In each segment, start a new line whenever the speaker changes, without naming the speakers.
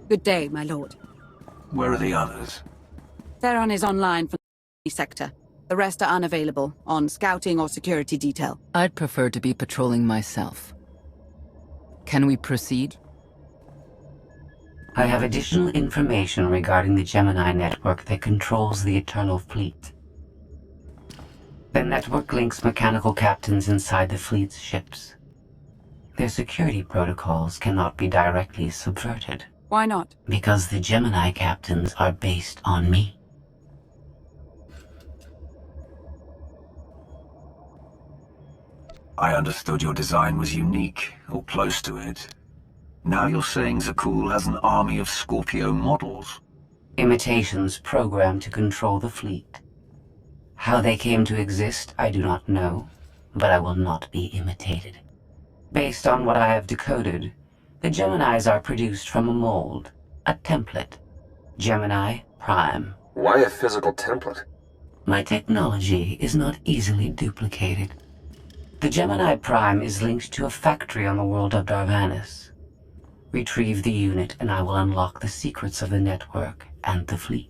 Good day, my lord.
Where are the others?
Theron is online for the sector. The rest are unavailable, on scouting or security detail.
I'd prefer to be patrolling myself. Can we proceed?
I have additional information regarding the Gemini network that controls the Eternal Fleet. The network links mechanical captains inside the fleet's ships. Their security protocols cannot be directly subverted.
Why not?
Because the Gemini captains are based on me.
I understood your design was unique, or close to it. Now you're saying Zakul has an army of Scorpio models?
Imitations programmed to control the fleet. How they came to exist, I do not know, but I will not be imitated. Based on what I have decoded, the Geminis are produced from a mold, a template. Gemini Prime.
Why a physical template?
My technology is not easily duplicated. The Gemini Prime is linked to a factory on the world of Darvanis. Retrieve the unit and I will unlock the secrets of the network and the fleet.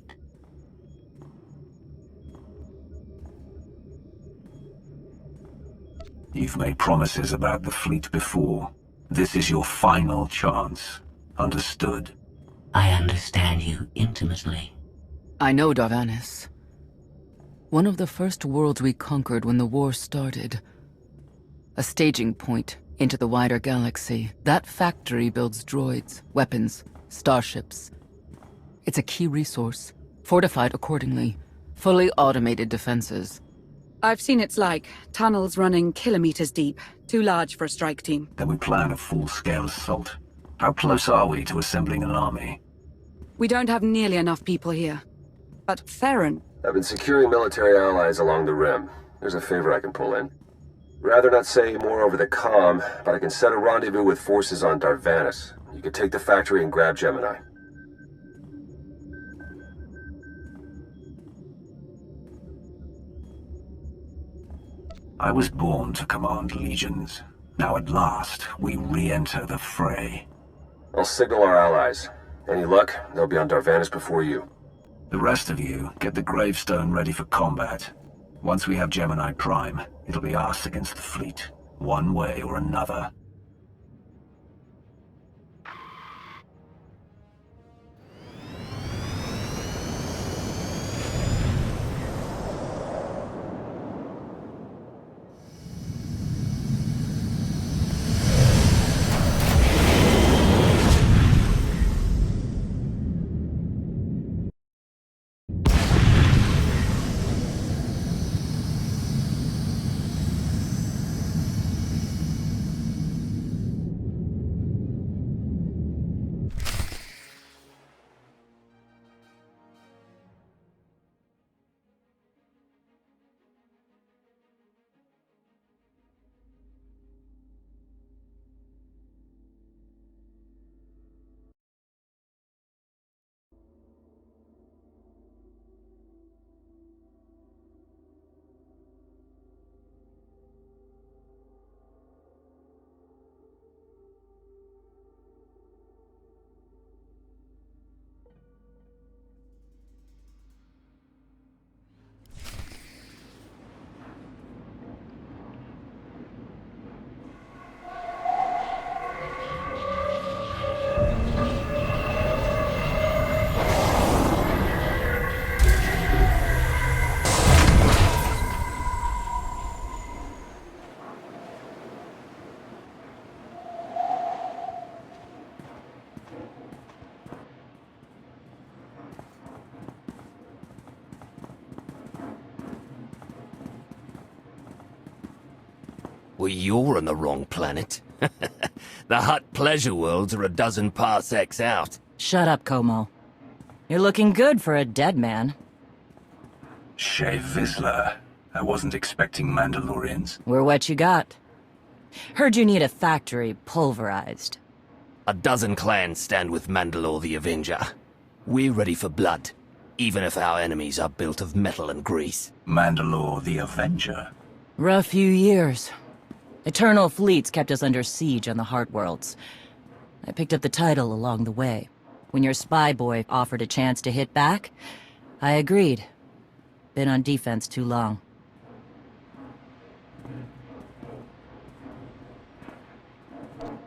You've made promises about the fleet before. This is your final chance. Understood?
I understand you intimately.
I know Darvanis. One of the first worlds we conquered when the war started. A staging point into the wider galaxy. That factory builds droids, weapons, starships. It's a key resource, fortified accordingly. Fully automated defenses.
I've seen its like. Tunnels running kilometers deep. Too large for a strike team.
Then we plan a full-scale assault. How close are we to assembling an army?
We don't have nearly enough people here. But Theron...
I've been securing military allies along the rim. There's a favor I can pull in. Rather not say more over the comm, but I can set a rendezvous with forces on Darvanis. You can take the factory and grab Gemini.
I was born to command legions. Now at last, we re-enter the fray.
I'll signal our allies. Any luck, they'll be on Darvanis before you.
The rest of you, get the gravestone ready for combat. Once we have Gemini Prime, it'll be us against the fleet, one way or another.
Well, you're on the wrong planet. The Hutt pleasure worlds are a dozen parsecs out.
Shut up, Como. You're looking good for a dead man.
Shay Vizsla. I wasn't expecting Mandalorians.
We're what you got. Heard you need a factory pulverized.
A dozen clans stand with Mandalore the Avenger. We're ready for blood, even if our enemies are built of metal and grease.
Mandalore the Avenger?
Rough few years. Eternal fleets kept us under siege on the Heart Worlds. I picked up the title along the way. When your spy boy offered a chance to hit back, I agreed. Been on defense too long.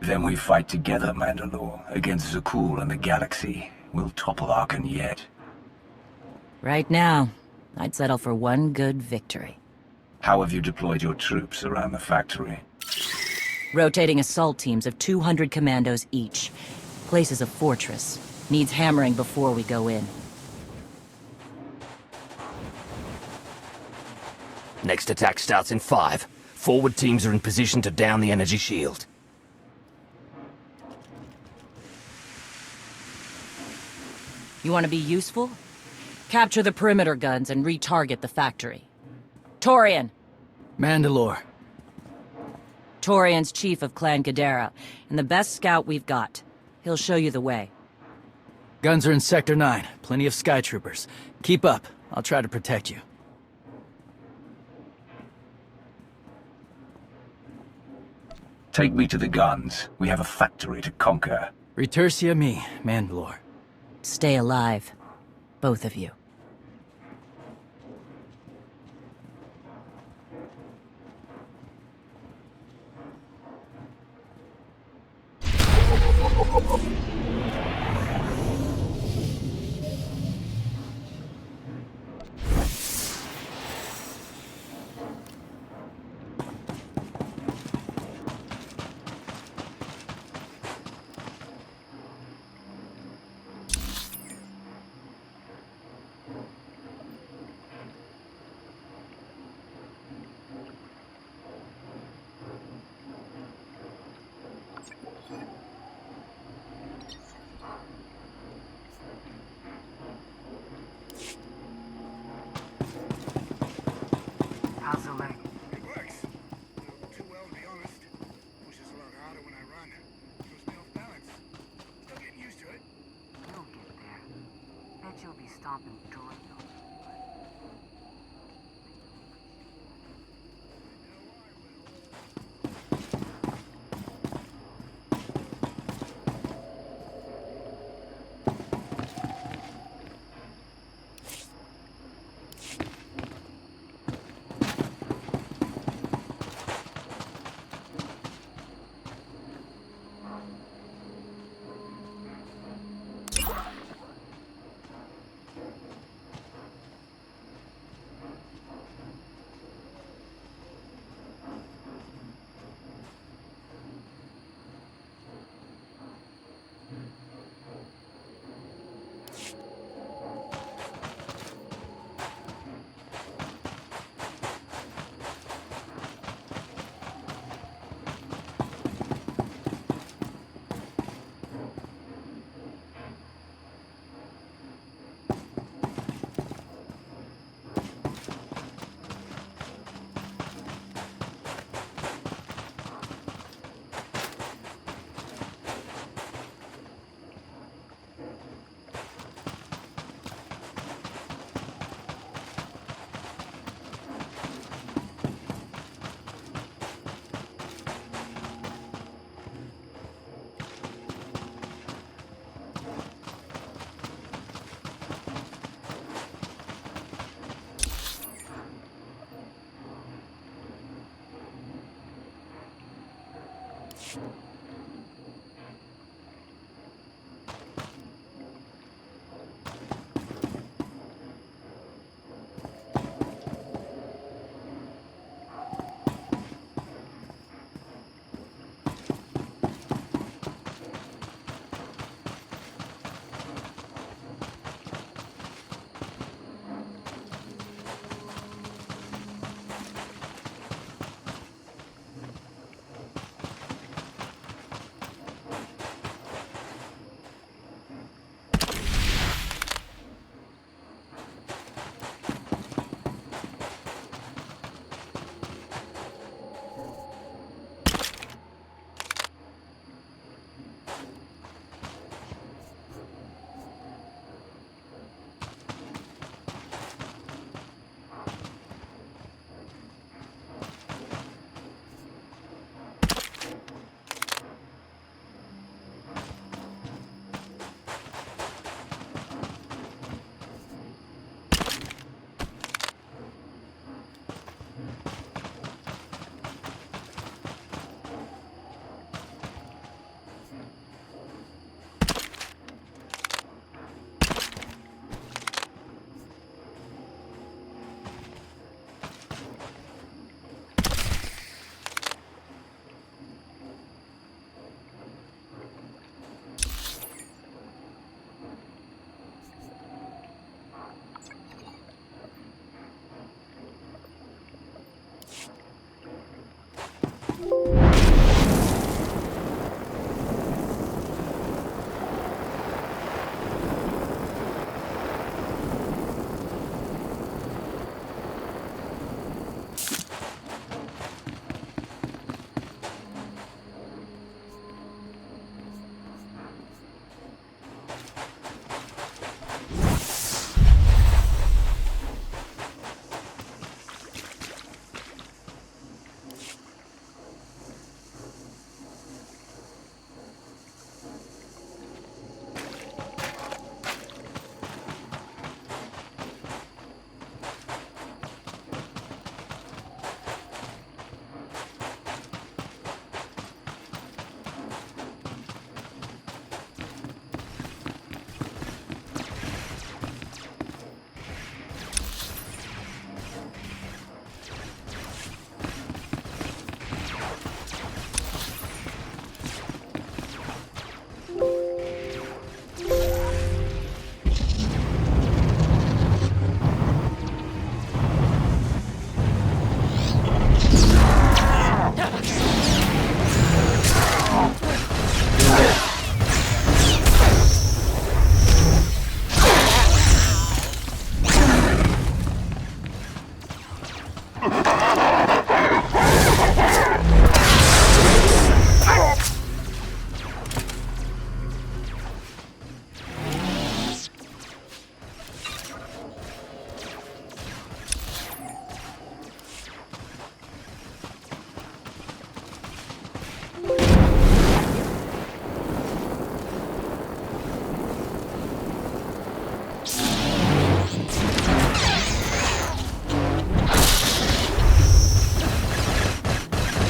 Then we fight together, Mandalore, against Zakul and the Galaxy. We'll topple Arkan yet.
Right now, I'd settle for one good victory.
How have you deployed your troops around the factory?
Rotating assault teams of 200 commandos each. Place is a fortress. Needs hammering before we go in.
Next attack starts in 5. Forward teams are in position to down the energy shield.
You want to be useful? Capture the perimeter guns and retarget the factory. Torian!
Mandalore.
Torian's chief of Clan Ghidorah, and the best scout we've got. He'll show you the way.
Guns are in Sector 9. Plenty of Sky Troopers. Keep up. I'll try to protect you.
Take me to the guns. We have a factory to conquer.
Retursia me, Mandalore.
Stay alive. Both of you.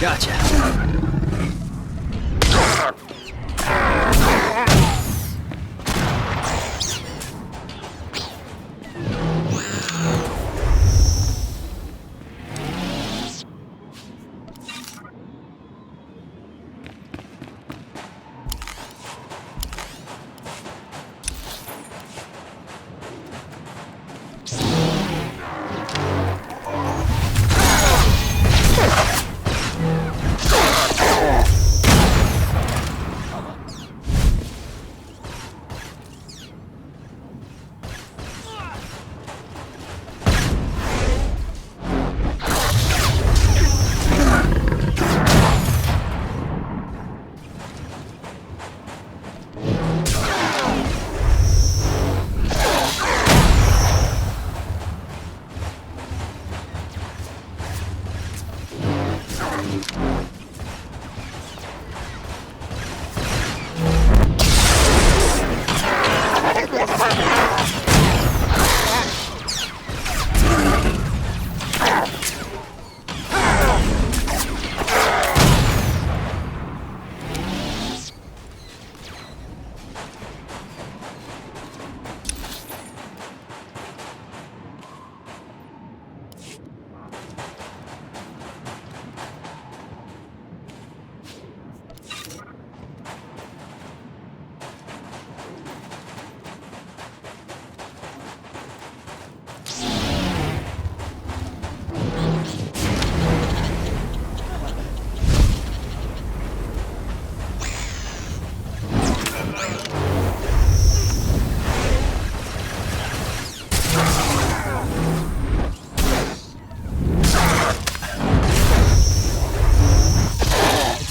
Gotcha.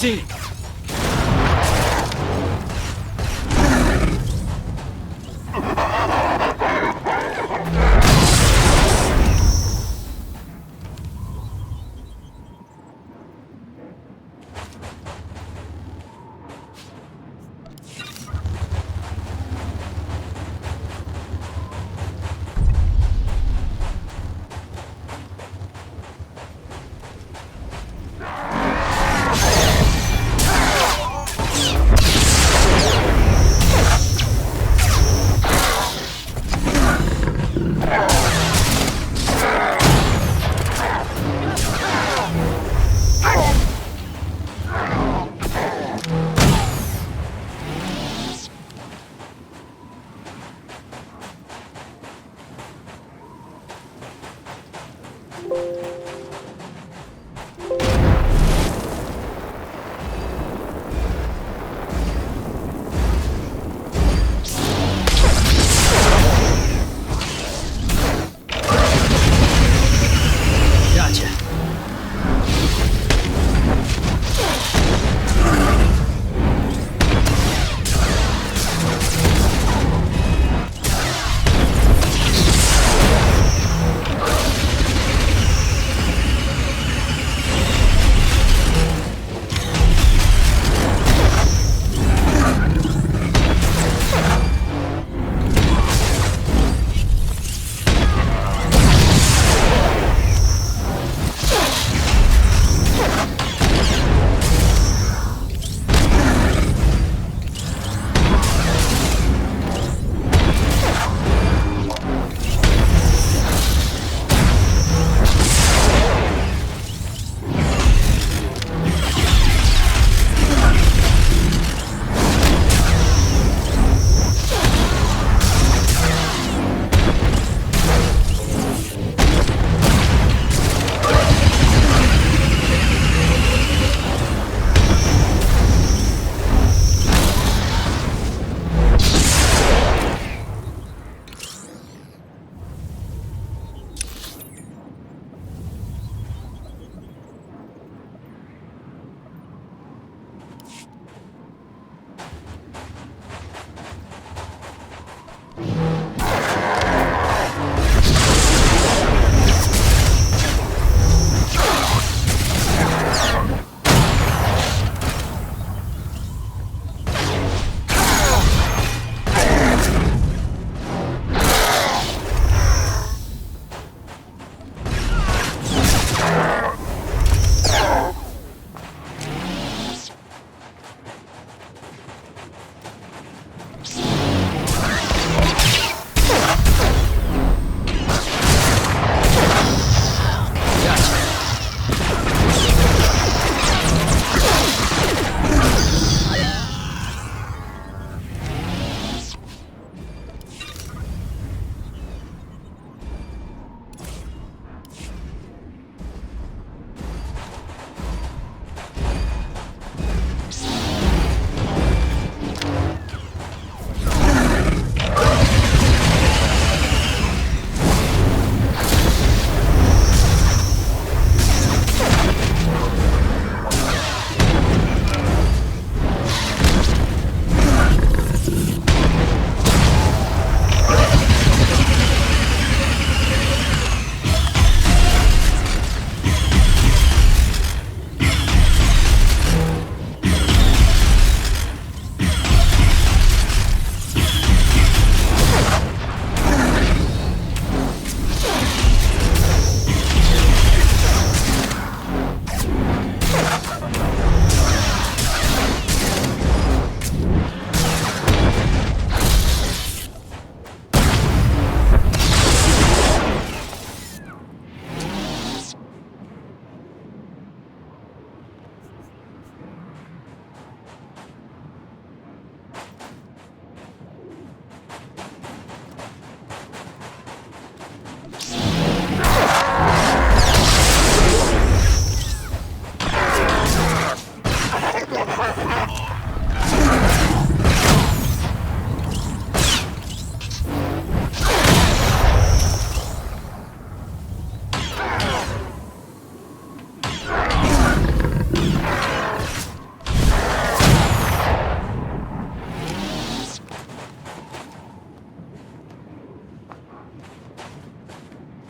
Seen it.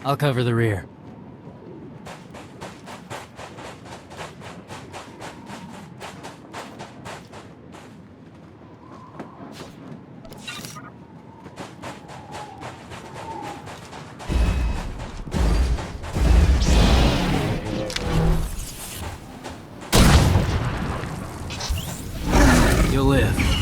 I'll cover the rear. You'll live.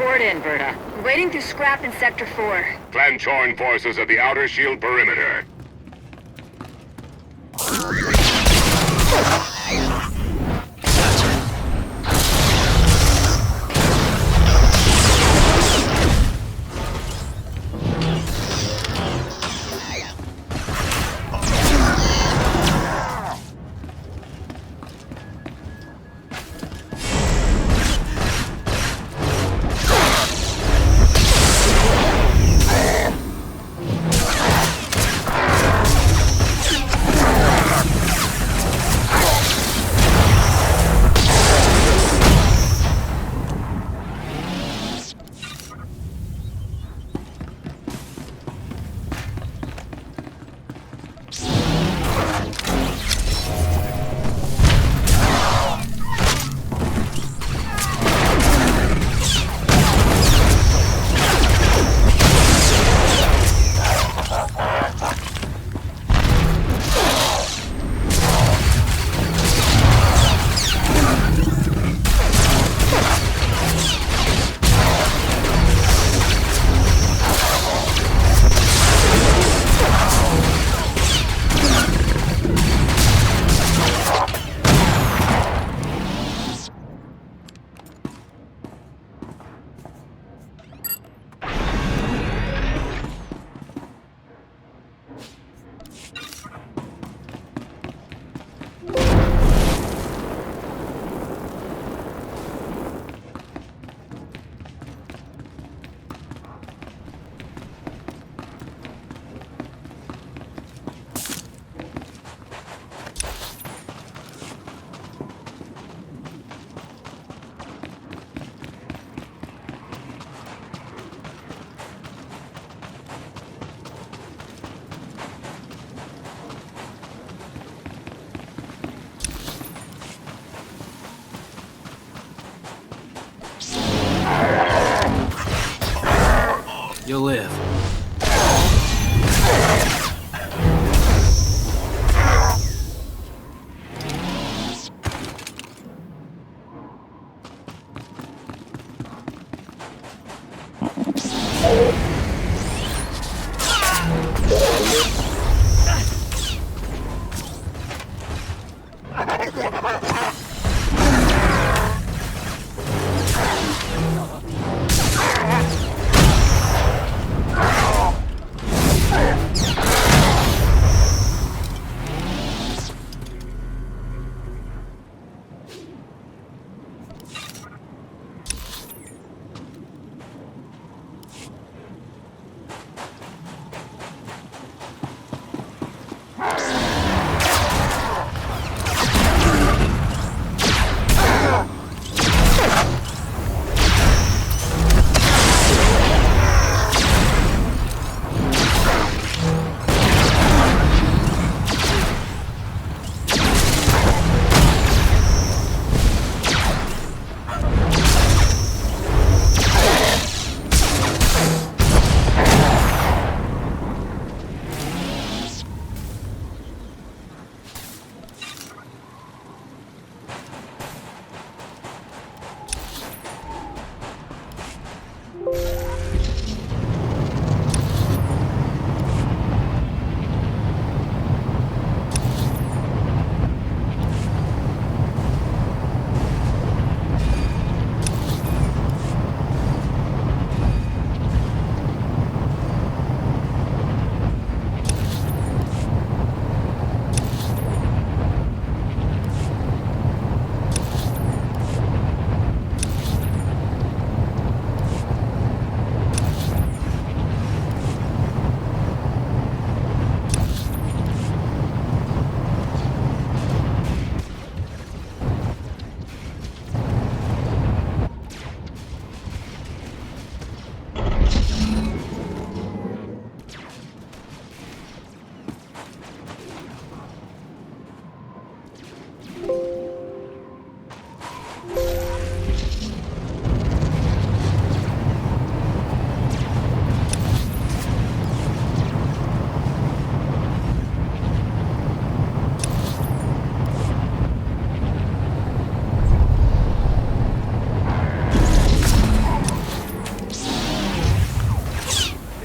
Report in, Berta.
Waiting to scrap in Sector 4.
Clan-torn forces at the outer shield perimeter.
You'll live.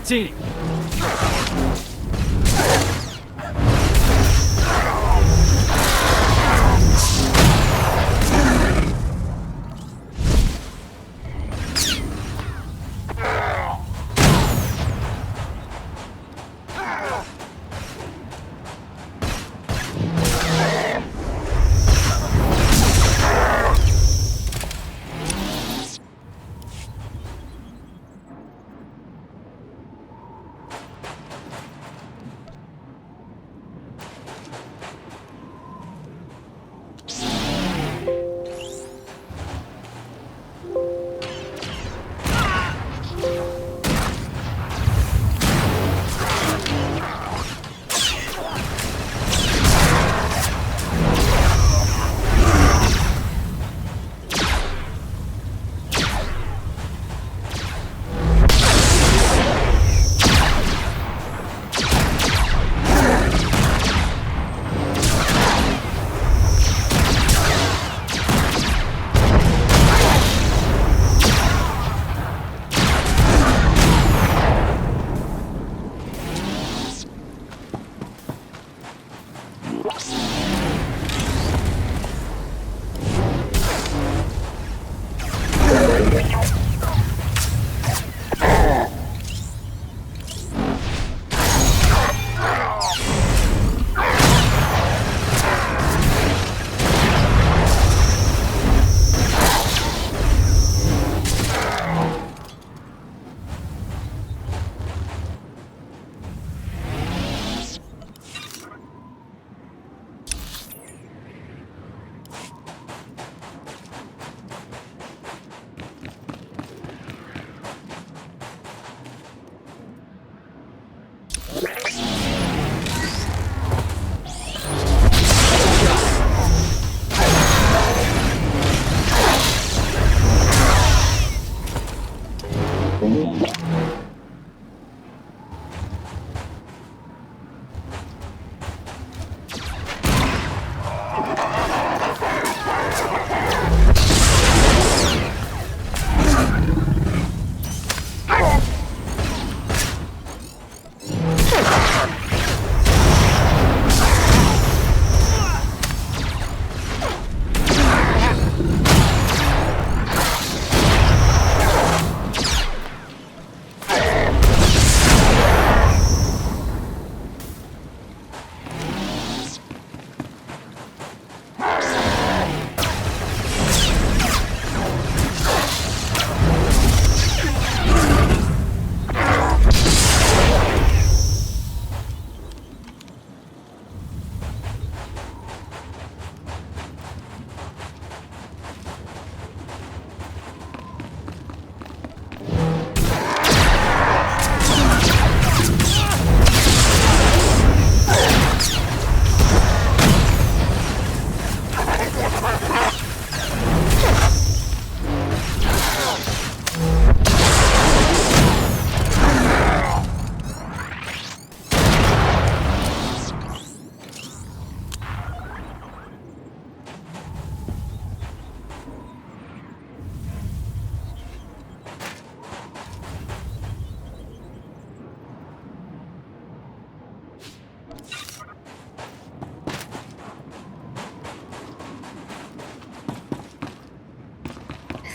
Seen him.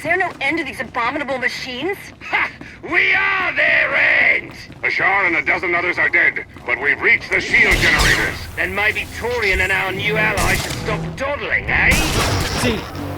Is there no end to these abominable machines?
Ha! We are their end! Ashar and a dozen others are dead, but we've reached the shield generators.
Then maybe Torian and our new ally should stop dawdling, eh?
Seen him.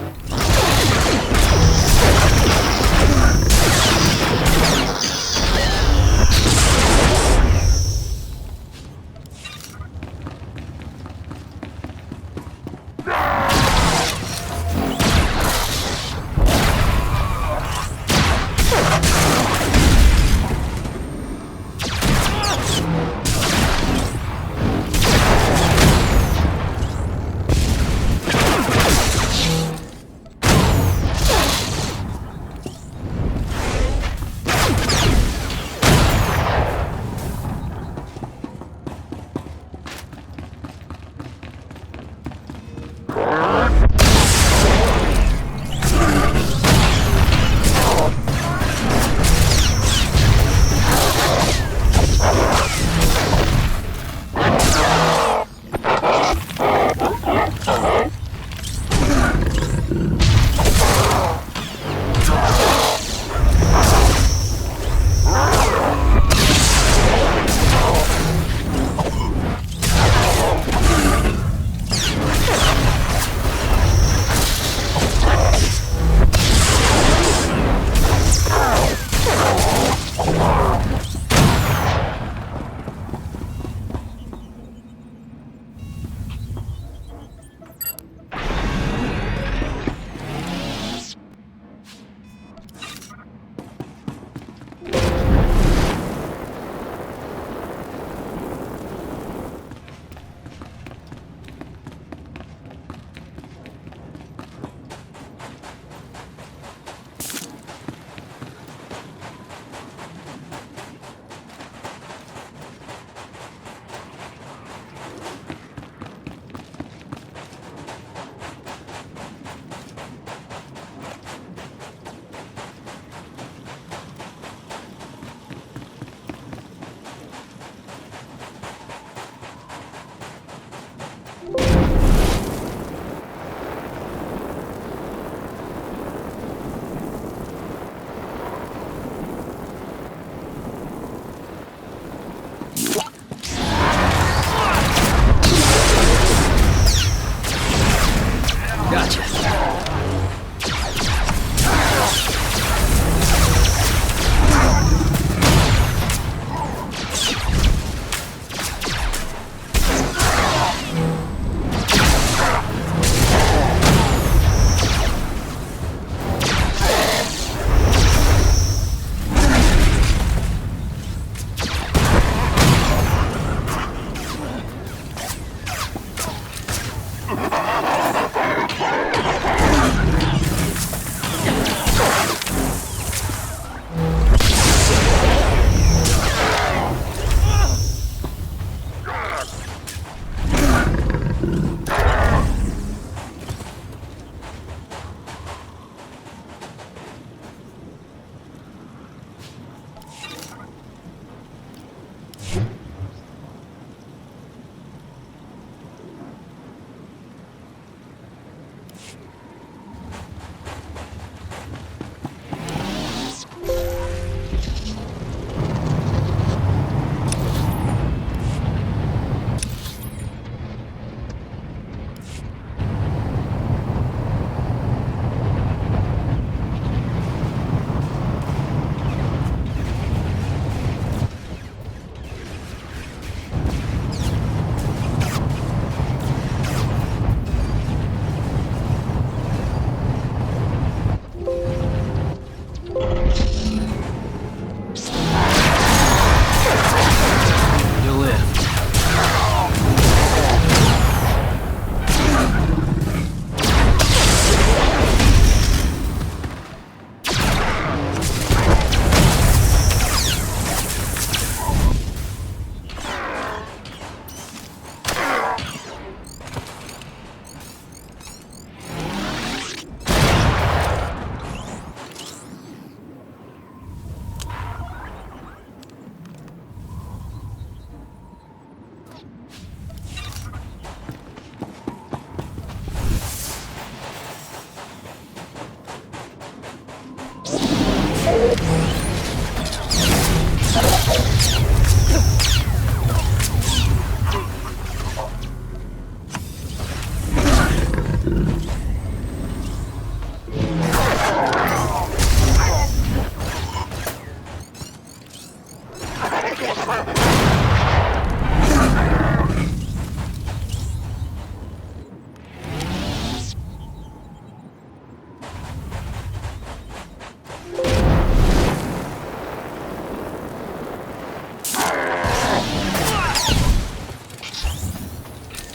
Gotcha.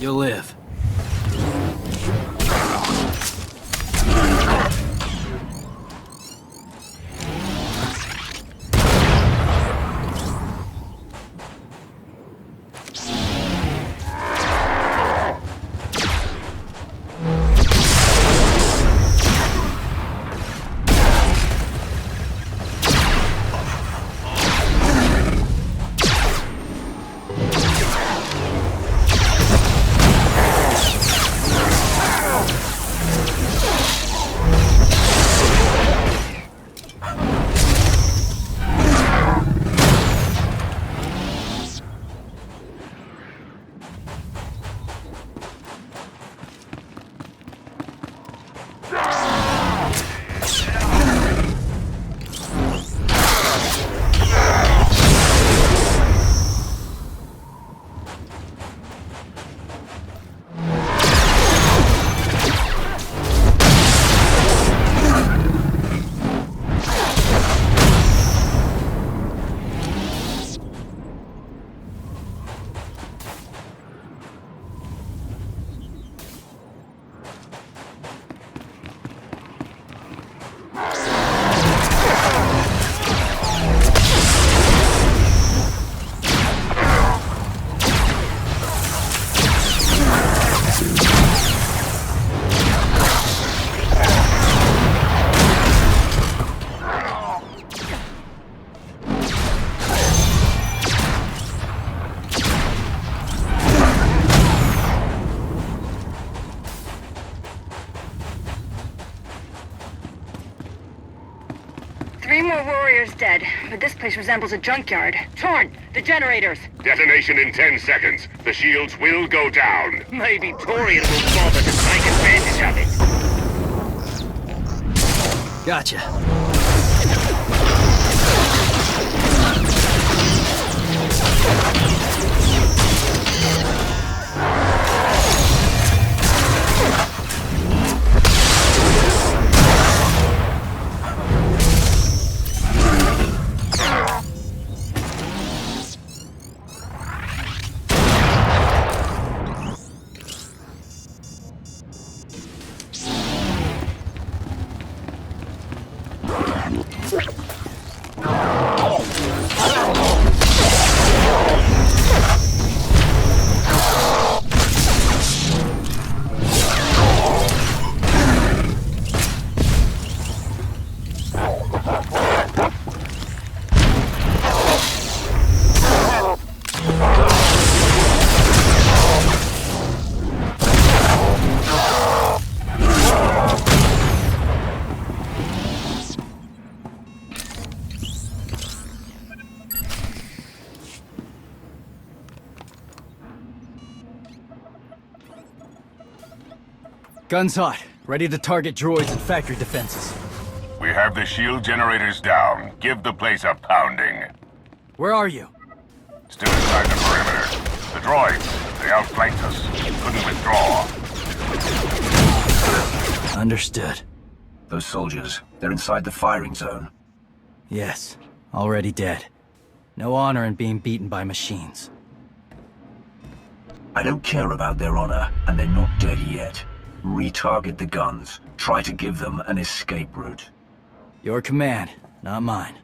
You'll live.
Three more warriors dead, but this place resembles a junkyard. Torn! The generators!
Detonation in 10 seconds. The shields will go down.
Maybe Torian will bother to take advantage of it.
Gotcha. Guns hot. Ready to target droids and factory defenses.
We have the shield generators down. Give the place a pounding.
Where are you?
Still inside the perimeter. The droids, they outflanked us. Couldn't withdraw.
Understood.
Those soldiers, they're inside the firing zone.
Yes. Already dead. No honor in being beaten by machines.
I don't care about their honor, and they're not dead yet. Retarget the guns. Try to give them an escape route.
Your command, not mine.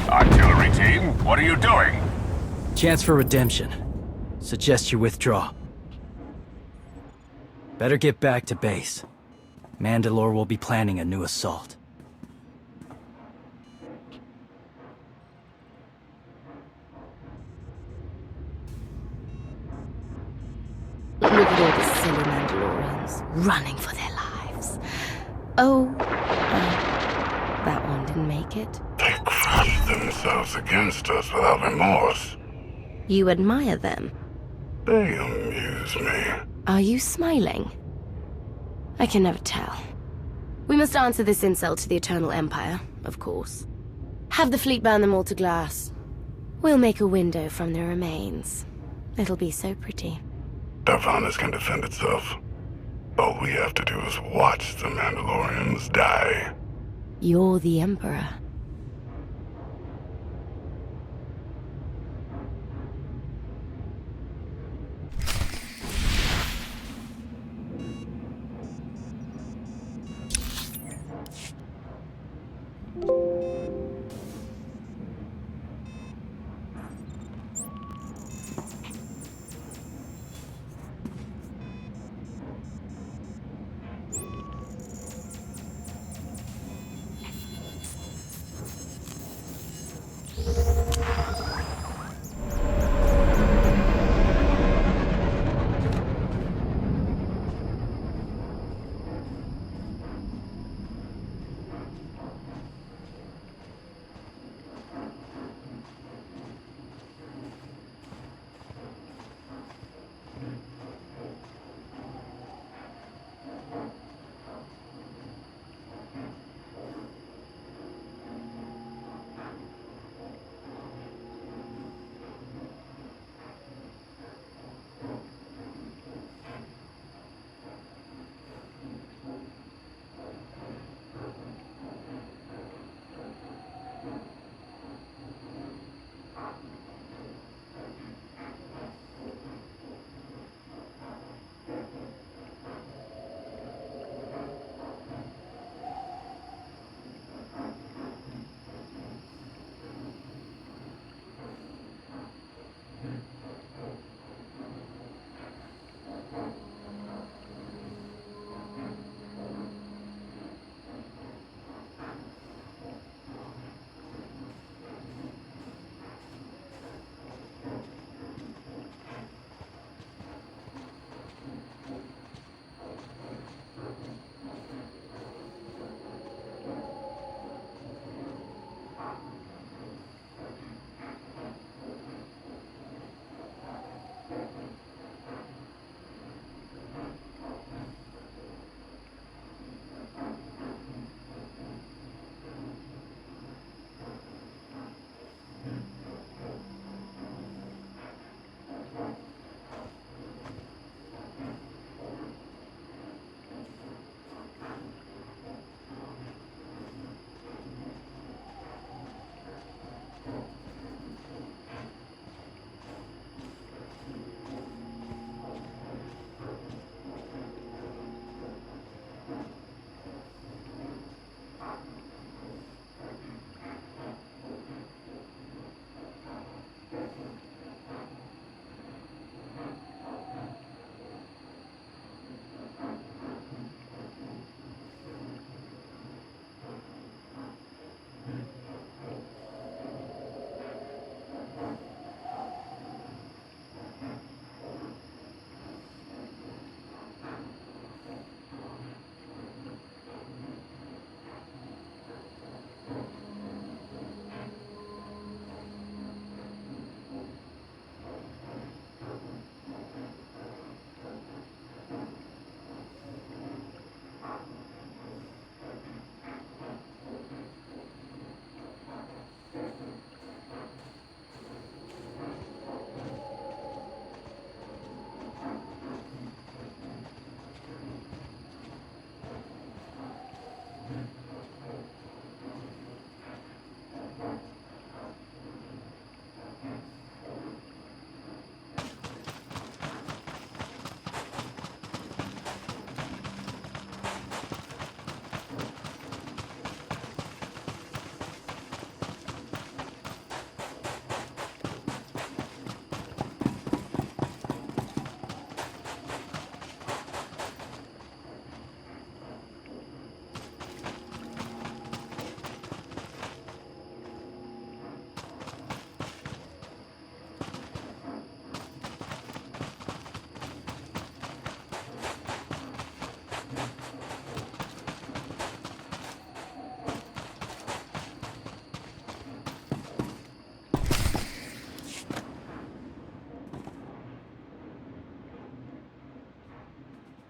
Artillery team, what are you doing?
Chance for redemption. Suggest you withdraw. Better get back to base. Mandalore will be planning a new assault.
Look at all the silly Mandalorians running for their lives. Oh, that one didn't make it.
They crushed themselves against us without remorse.
You admire them.
They amuse me.
Are you smiling? I can never tell. We must answer this insult to the Eternal Empire, of course. Have the fleet burn them all to glass. We'll make a window from their remains. It'll be so pretty.
Darvanus can defend itself. All we have to do is watch the Mandalorians die.
You're the Emperor.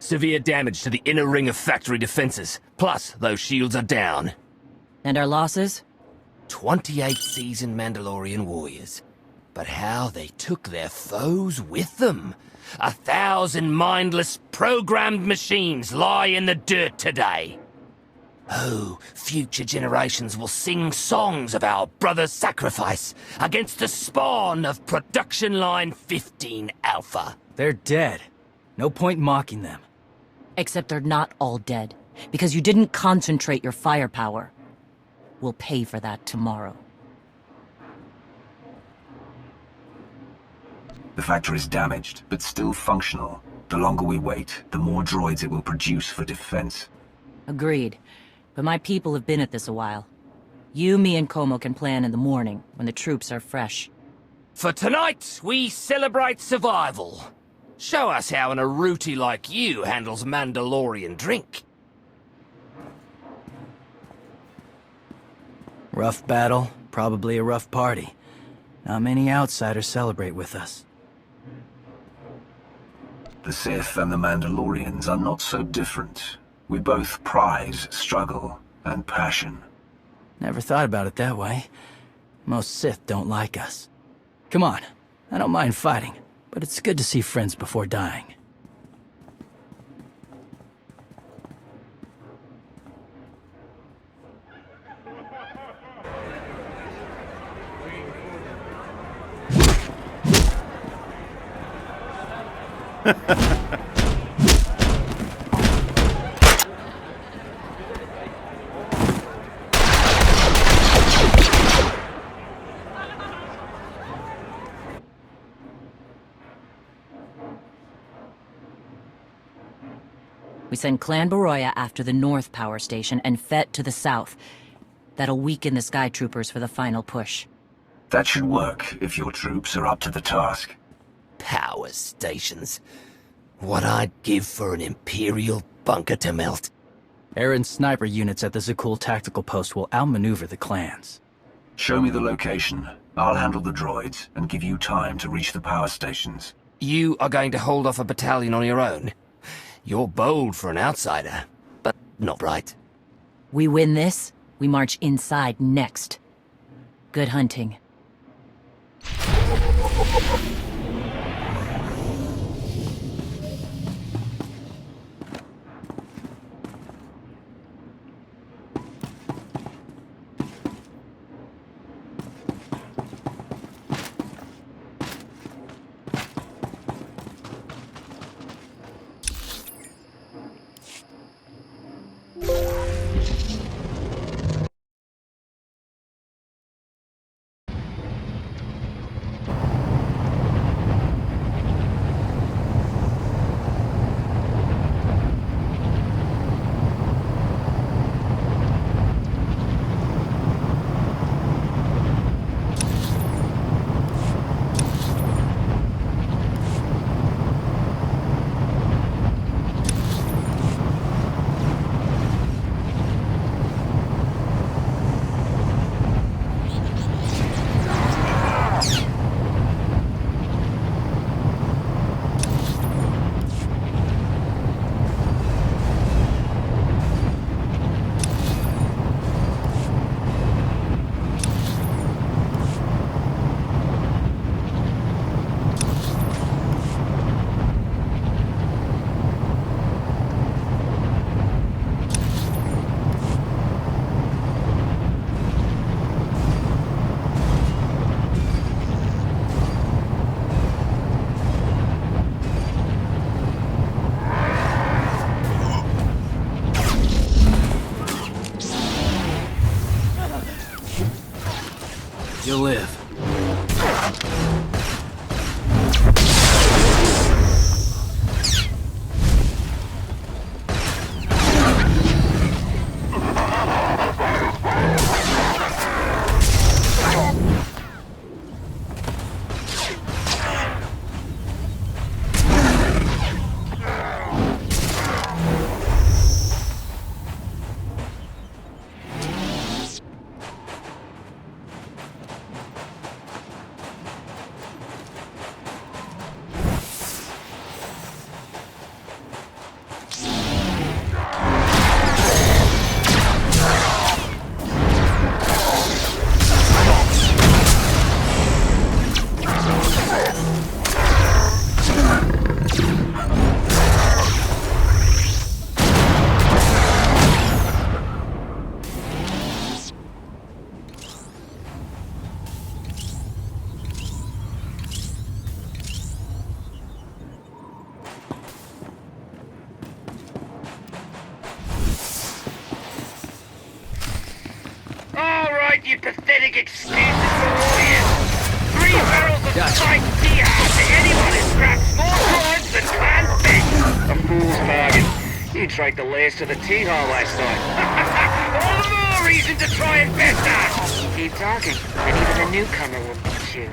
Severe damage to the inner ring of factory defenses. Plus, those shields are down.
And our losses?
28 seasoned Mandalorian warriors. But how they took their foes with them. 1,000 mindless, programmed machines lie in the dirt today. Oh, future generations will sing songs of our brother's sacrifice against the spawn of Production Line 15 Alpha.
They're dead. No point mocking them.
Except they're not all dead, because you didn't concentrate your firepower. We'll pay for that tomorrow.
The factory's damaged, but still functional. The longer we wait, the more droids it will produce for defense.
Agreed. But my people have been at this a while. You, me, and Como can plan in the morning, when the troops are fresh.
For tonight, we celebrate survival. Show us how an Aruti like you handles Mandalorian drink.
Rough battle, probably a rough party. Not many outsiders celebrate with us.
The Sith and the Mandalorians are not so different. We both prize struggle and passion.
Never thought about it that way. Most Sith don't like us. Come on, I don't mind fighting, but it's good to see friends before dying.
We send Clan Baroya after the North Power Station and Fett to the south. That'll weaken the Sky Troopers for the final push.
That should work if your troops are up to the task.
Power stations. What I'd give for an Imperial bunker to melt.
Aaron's sniper units at the Zakul tactical post will outmaneuver the clans.
Show me the location. I'll handle the droids and give you time to reach the power stations.
You are going to hold off a battalion on your own? You're bold for an outsider, but not right.
We win this, we march inside next. Good hunting.
You'll live.
make excuses for warriors. 3 barrels of spiked jihad to anyone who scraps more swords than clan fish. A fool's bargain. You drank the last of the tea-hall last night. All the more reason to try and better! Keep talking, and even the newcomer will want you.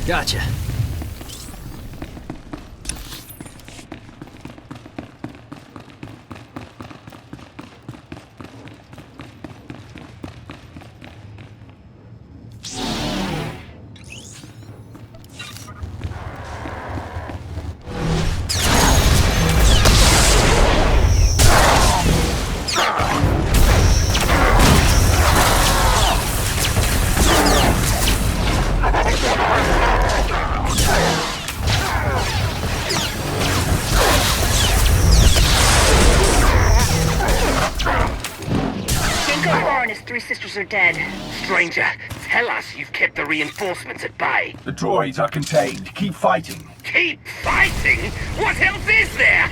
Gotcha.
Three sisters are dead.
Stranger, tell us you've kept the reinforcements at bay.
The droids are contained. Keep fighting.
Keep fighting? What else is there?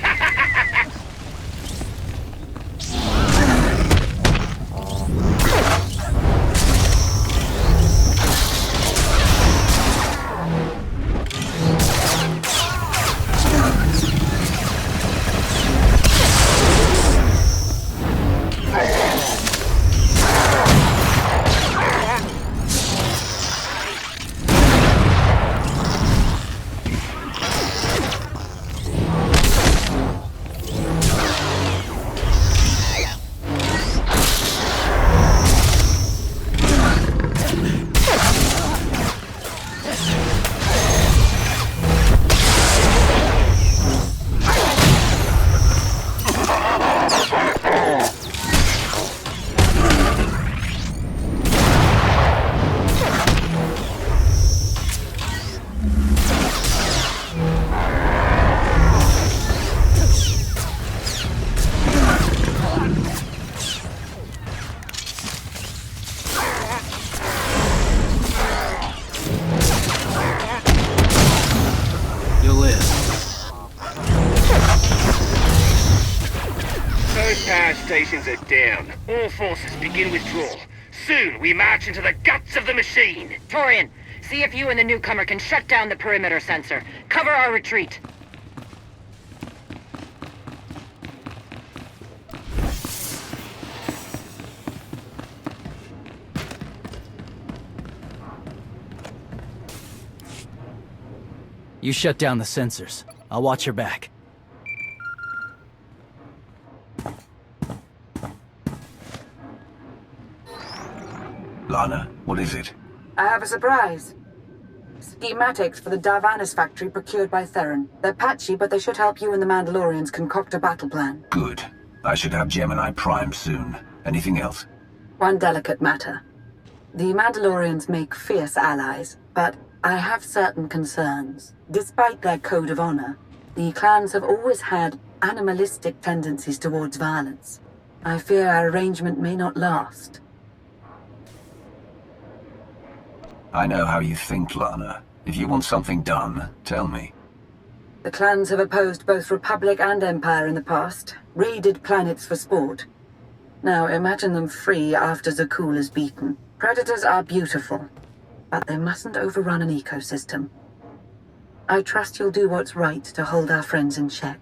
Stations are down. All forces begin withdrawal. Soon we march into the guts of the machine.
Torian, see if you and the newcomer can shut down the perimeter sensor. Cover our retreat.
You shut down the sensors. I'll watch your back.
Lana, what is it?
I have a surprise. Schematics for the Darvanis factory procured by Theron. They're patchy, but they should help you and the Mandalorians concoct a battle plan.
Good. I should have Gemini Prime soon. Anything else?
One delicate matter. The Mandalorians make fierce allies, but I have certain concerns. Despite their code of honor, the clans have always had animalistic tendencies towards violence. I fear our arrangement may not last.
I know how you think, Lana. If you want something done, tell me.
The clans have opposed both Republic and Empire in the past, raided planets for sport. Now imagine them free after Zakul is beaten. Predators are beautiful, but they mustn't overrun an ecosystem. I trust you'll do what's right to hold our friends in check.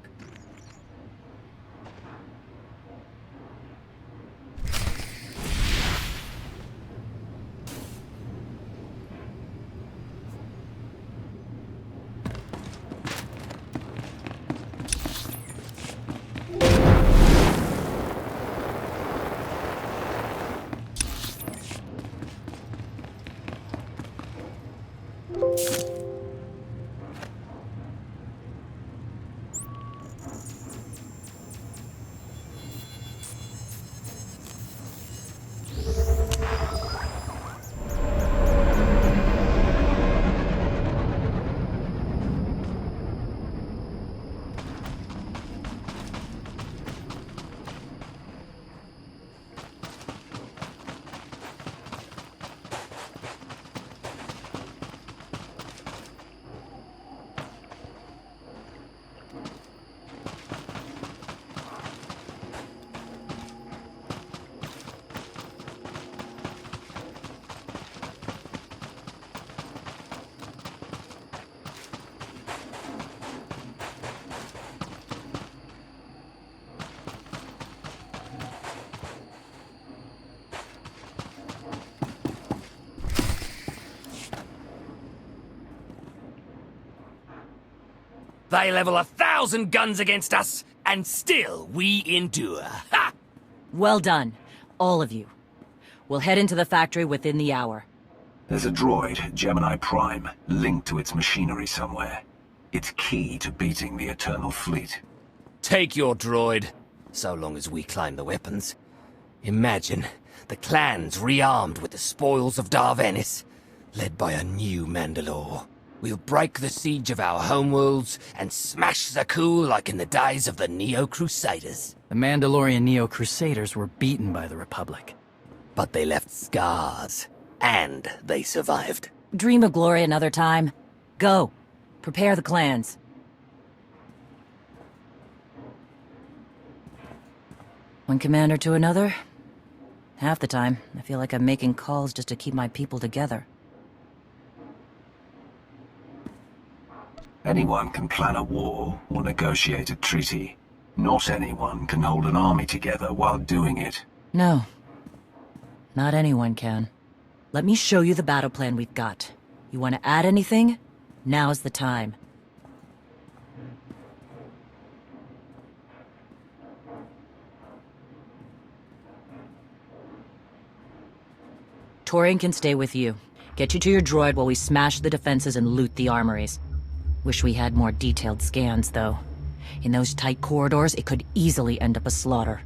They level 1,000 guns against us, and still we endure. Ha!
Well done, all of you. We'll head into the factory within the hour.
There's a droid, Gemini Prime, linked to its machinery somewhere. It's key to beating the Eternal Fleet.
Take your droid, so long as we claim the weapons. Imagine the clans rearmed with the spoils of Darvanis, led by a new Mandalore. We'll break the siege of our homeworlds and smash Zakul like in the days of the Neo-Crusaders.
The Mandalorian Neo-Crusaders were beaten by the Republic.
But they left scars, and they survived.
Dream of glory another time. Go. Prepare the clans. One commander to another. Half the time, I feel like I'm making calls just to keep my people together.
Anyone can plan a war or negotiate a treaty. Not anyone can hold an army together while doing it.
No. Not anyone can. Let me show you the battle plan we've got. You want to add anything? Now's the time. Torian can stay with you. Get you to your droid while we smash the defenses and loot the armories. Wish we had more detailed scans, though. In those tight corridors, it could easily end up a slaughter.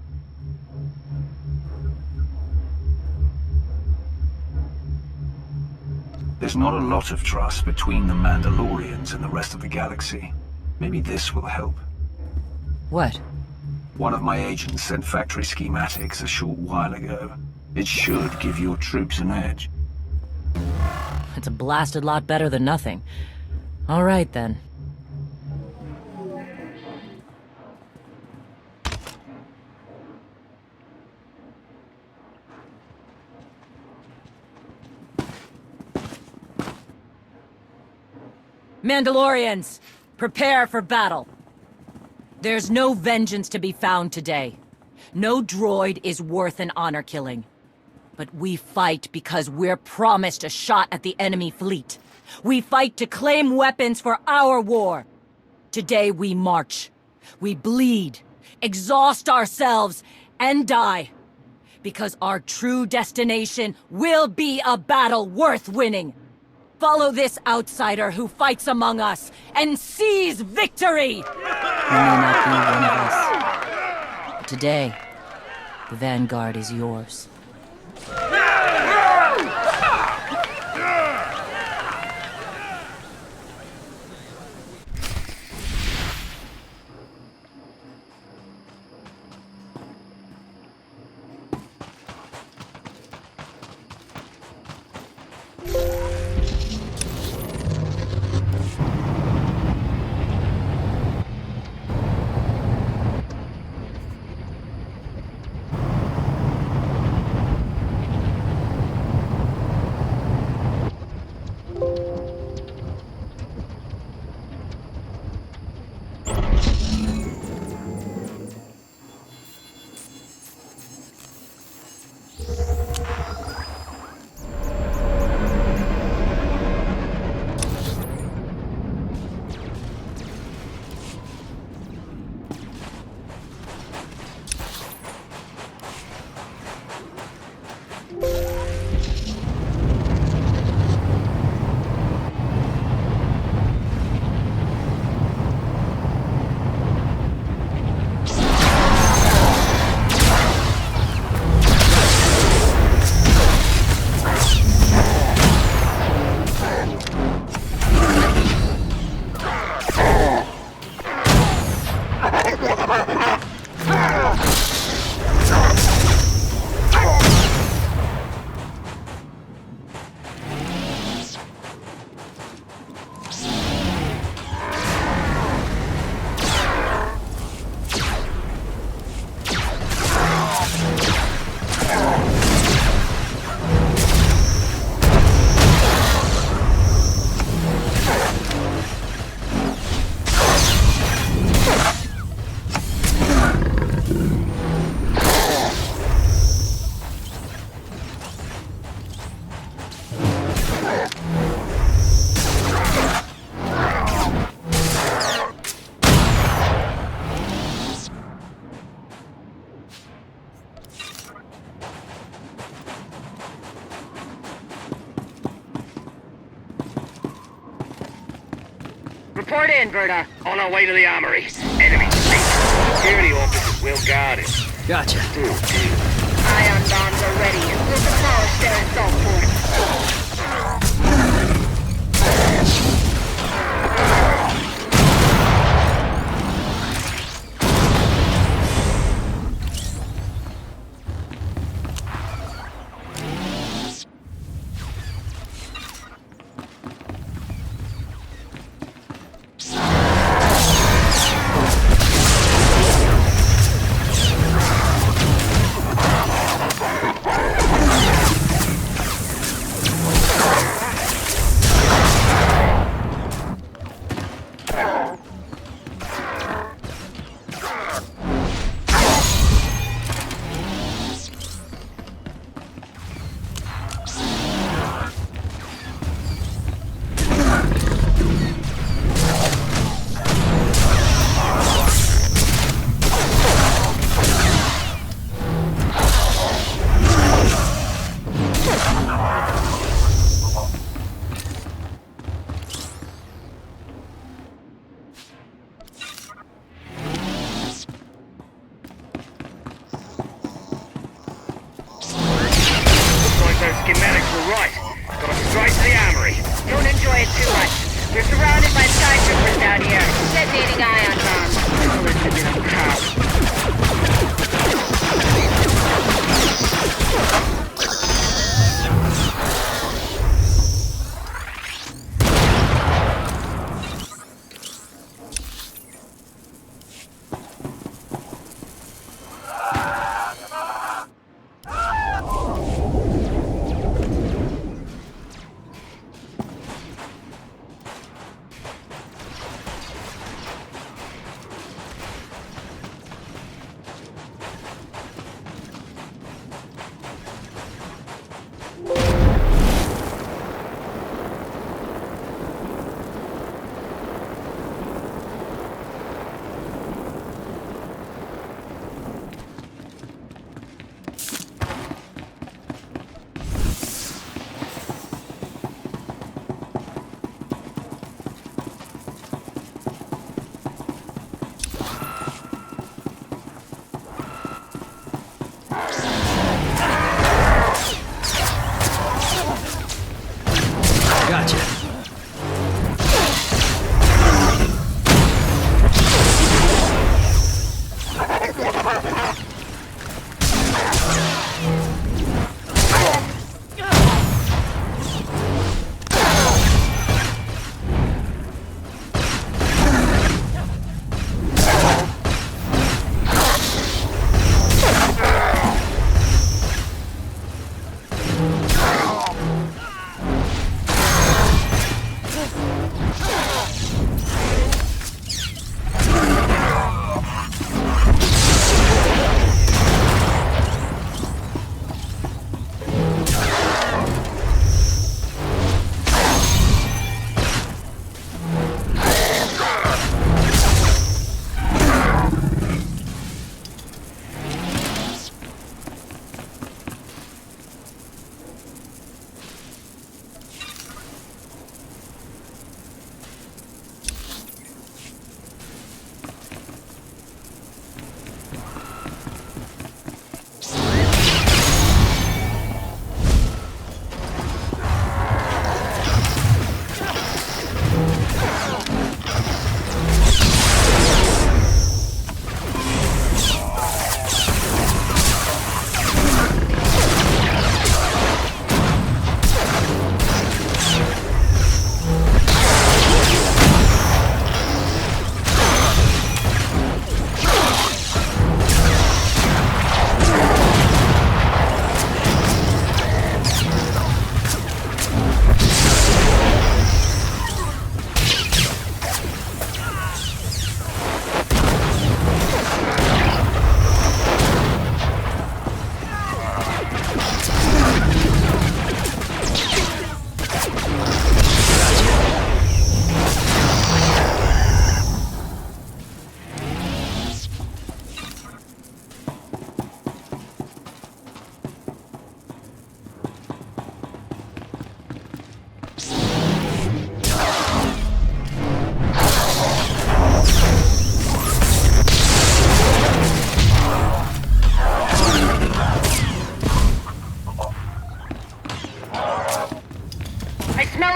There's not a lot of trust between the Mandalorians and the rest of the galaxy. Maybe this will help.
What?
One of my agents sent factory schematics a short while ago. It should give your troops an edge.
It's a blasted lot better than nothing. All right, then. Mandalorians, prepare for battle. There's no vengeance to be found today. No droid is worth an honor killing. But we fight because we're promised a shot at the enemy fleet. We fight to claim weapons for our war. Today we march. We bleed, exhaust ourselves, and die. Because our true destination will be a battle worth winning. Follow this outsider who fights among us and seize victory! You may not be one of us. But today, the Vanguard is yours.
Report in, Verta.
On our way to the armory. Enemy station. Security officers will guard it.
Gotcha.
Ion bombs are ready. We'll demolish their assault force.
Schematics were right. Got us straight to the armory.
Don't enjoy it too much. We're surrounded by skytroopers down here. Detonating ion bombs. Oh, this has been a cow.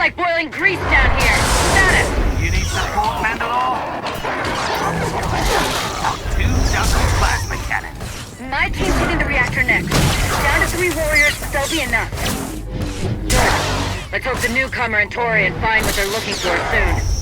like boiling grease down here. Status!
You need support, Mandalore? 2 dozen plasma cannons.
My team's hitting the reactor next. Down to 3 warriors, but they'll be enough. Good. Let's hope the newcomer and Torian find what they're looking for soon.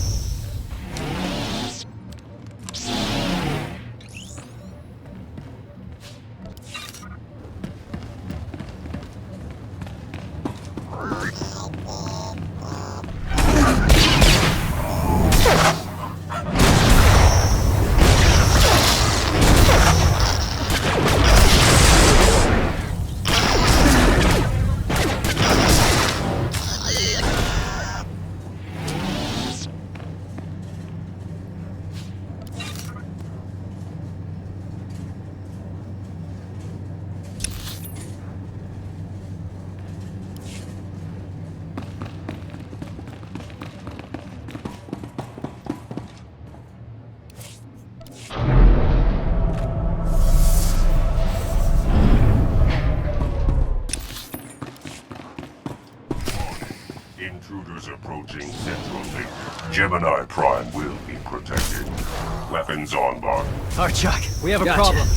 Intruders approaching Central Link. Gemini Prime will be protected. Weapons on board.
Archuk, we have a
Gotcha.
problem.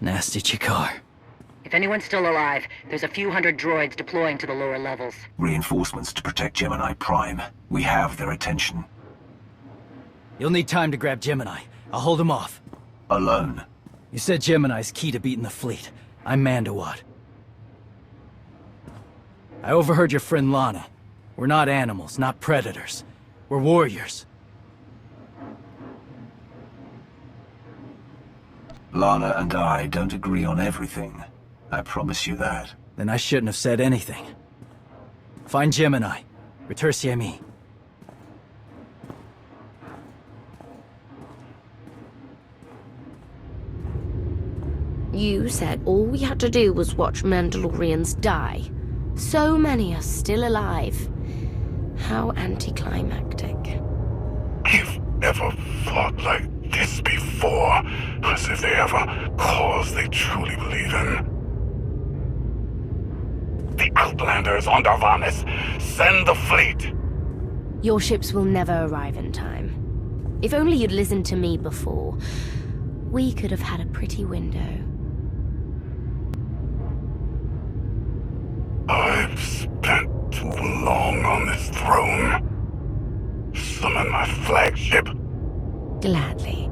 Nasty Chikar.
If anyone's still alive, there's a few hundred droids deploying to the lower levels.
Reinforcements to protect Gemini Prime. We have their attention.
You'll need time to grab Gemini. I'll hold him off.
Alone.
You said Gemini's key to beating the fleet. I'm Mandalore. I overheard your friend Lana. We're not animals, not predators. We're warriors.
Lana and I don't agree on everything. I promise you that.
Then I shouldn't have said anything. Find Gemini. Retursi me.
You said all we had to do was watch Mandalorians die. So many are still alive. How anticlimactic.
I've never fought like this before. As if they have a cause they truly believe in. The Outlanders on Darvanis! Send the fleet!
Your ships will never arrive in time. If only you'd listened to me before, we could have had a pretty window.
I've spent too long on this throne. Summon my flagship.
Gladly.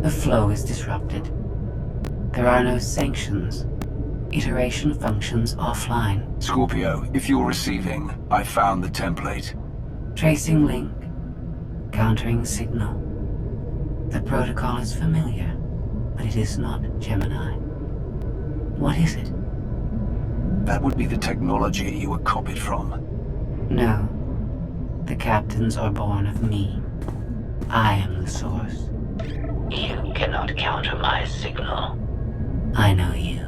The flow is disrupted. There are no sanctions. Iteration functions offline.
Scorpio, if you're receiving, I found the template.
Tracing link. Countering signal. The protocol is familiar, but it is not Gemini. What is it?
That would be the technology you were copied from.
No. The captains are born of me. I am the source. You cannot counter my signal. I know you.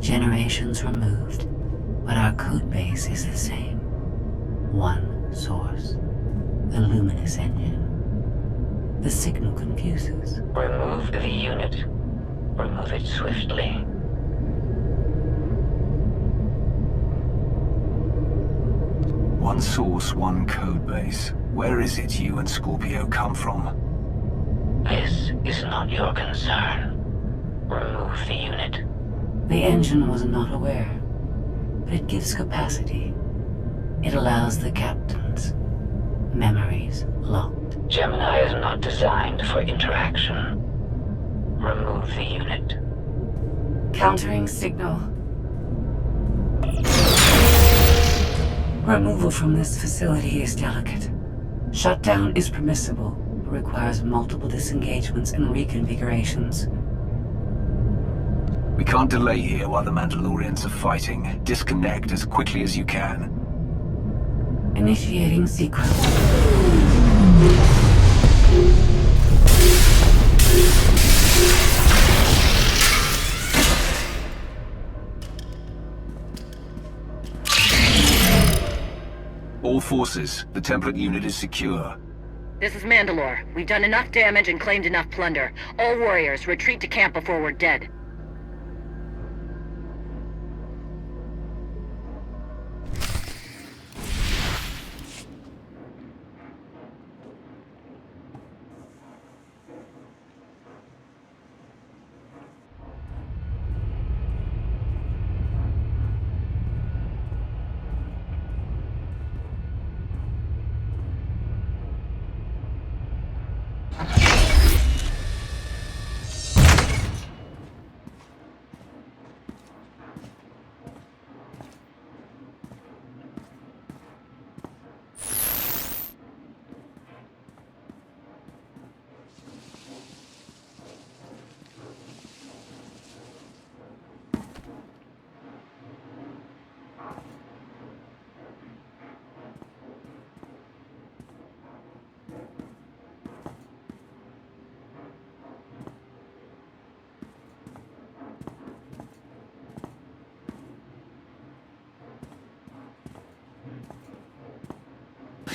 Generations removed, but our codebase is the same. One source. The luminous engine. The signal confuses. Remove the unit. Remove it swiftly.
One source, one codebase. Where is it you and Scorpio come from?
This is not your concern. Remove the unit. The engine was not aware, but it gives capacity. It allows the captains. Memories locked. Gemini is not designed for interaction. Remove the unit. Countering signal. Removal from this facility is delicate. Shutdown is permissible, but requires multiple disengagements and reconfigurations.
We can't delay here while the Mandalorians are fighting. Disconnect as quickly as you can.
Initiating sequence.
All forces, the template unit is secure.
This is Mandalore. We've done enough damage and claimed enough plunder. All warriors, retreat to camp before we're dead.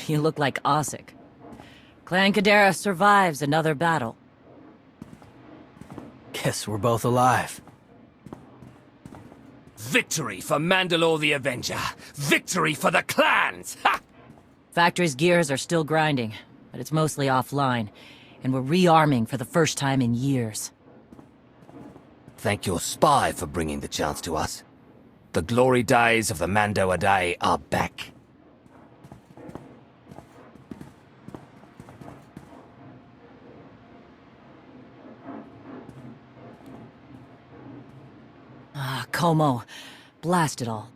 You look like Osik. Clan Kadera survives another battle.
Guess we're both alive.
Victory for Mandalore the Avenger! Victory for the clans! Ha!
Factory's gears are still grinding, but it's mostly offline, and we're rearming for the first time in years.
Thank your spy for bringing the chance to us. The glory days of the Mando Adae are back.
Como. Blast it all.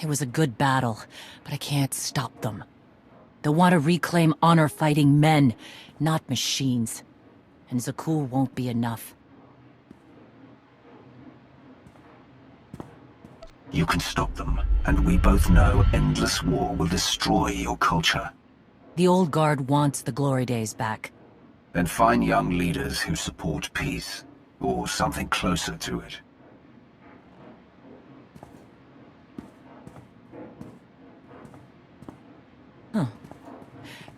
It was a good battle, but I can't stop them. They'll want to reclaim honor-fighting men, not machines. And Zakul won't be enough.
You can stop them, and we both know endless war will destroy your culture.
The old guard wants the glory days back.
Then find young leaders who support peace, or something closer to it.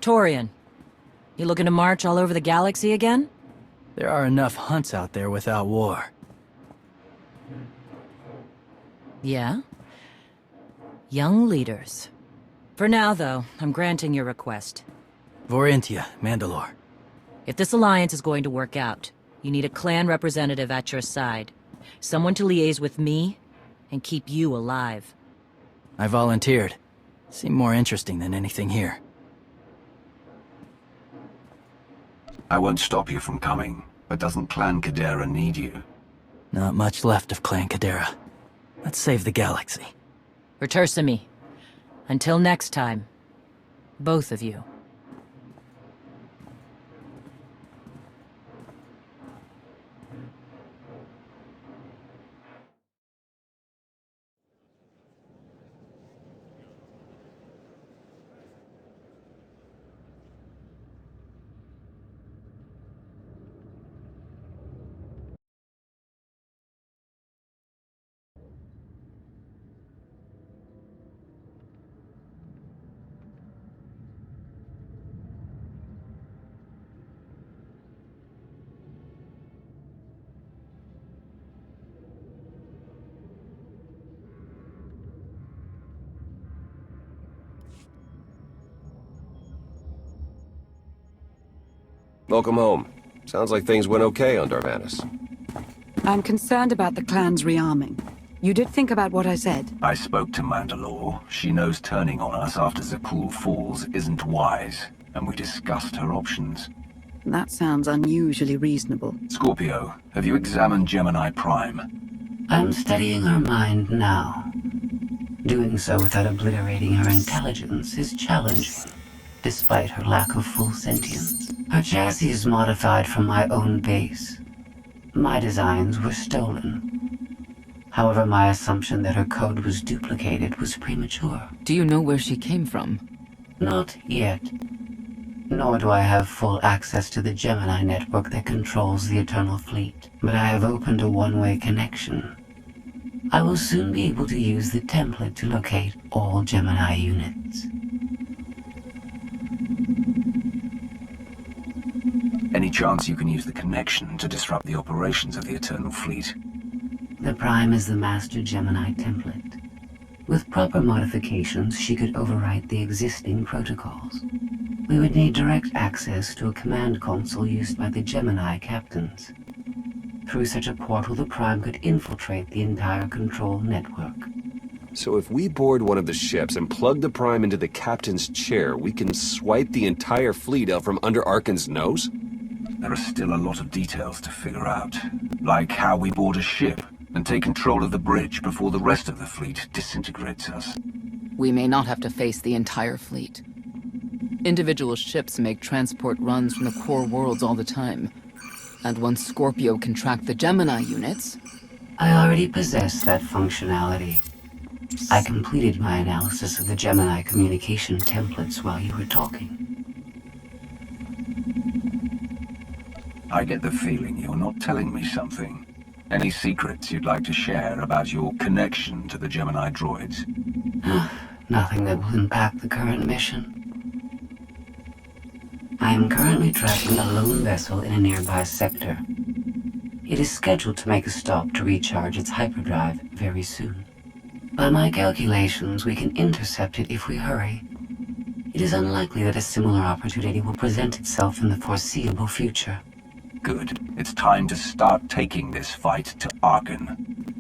Torian, you looking to march all over the galaxy again?
There are enough hunts out there without war.
Yeah? Young leaders. For now, though, I'm granting your request.
Vorintia, Mandalore.
If this alliance is going to work out, you need a clan representative at your side. Someone to liaise with me and keep you alive.
I volunteered. Seemed more interesting than anything here.
I won't stop you from coming. but doesn't Clan Kadera need you?
Not much left of Clan Kadera. Let's save the galaxy.
Retursa me. Until next time, both of you.
Welcome home. Sounds like things went okay on Darvanis.
I'm concerned about the clan's rearming. You did think about what I said?
I spoke to Mandalore. She knows turning on us after Zakul falls isn't wise, and we discussed her options.
That sounds unusually reasonable.
Scorpio, have you examined Gemini Prime?
I'm studying her mind now. Doing so without obliterating her intelligence is challenging, despite her lack of full sentience. Her chassis is modified from my own base. My designs were stolen. However, my assumption that her code was duplicated was premature.
Do you know where she came from?
Not yet. Nor do I have full access to the Gemini network that controls the Eternal Fleet. But I have opened a one-way connection. I will soon be able to use the template to locate all Gemini units.
Any chance you can use the connection to disrupt the operations of the Eternal Fleet?
The Prime is the master Gemini template. With proper modifications, she could overwrite the existing protocols. We would need direct access to a command console used by the Gemini captains. Through such a portal, the Prime could infiltrate the entire control network.
So if we board one of the ships and plug the Prime into the captain's chair, we can swipe the entire fleet out from under Arkan's nose?
There are still a lot of details to figure out, like how we board a ship and take control of the bridge before the rest of the fleet disintegrates us.
We may not have to face the entire fleet. Individual ships make transport runs from the core worlds all the time. And once Scorpio can track the Gemini units...
I already possess that functionality. I completed my analysis of the Gemini communication templates while you were talking.
I get the feeling you're not telling me something. Any secrets you'd like to share about your connection to the Gemini droids?
Nothing that will impact the current mission. I am currently tracking a lone vessel in a nearby sector. It is scheduled to make a stop to recharge its hyperdrive very soon. By my calculations, we can intercept it if we hurry. It is unlikely that a similar opportunity will present itself in the foreseeable future.
Good. It's time to start taking this fight to Arkan.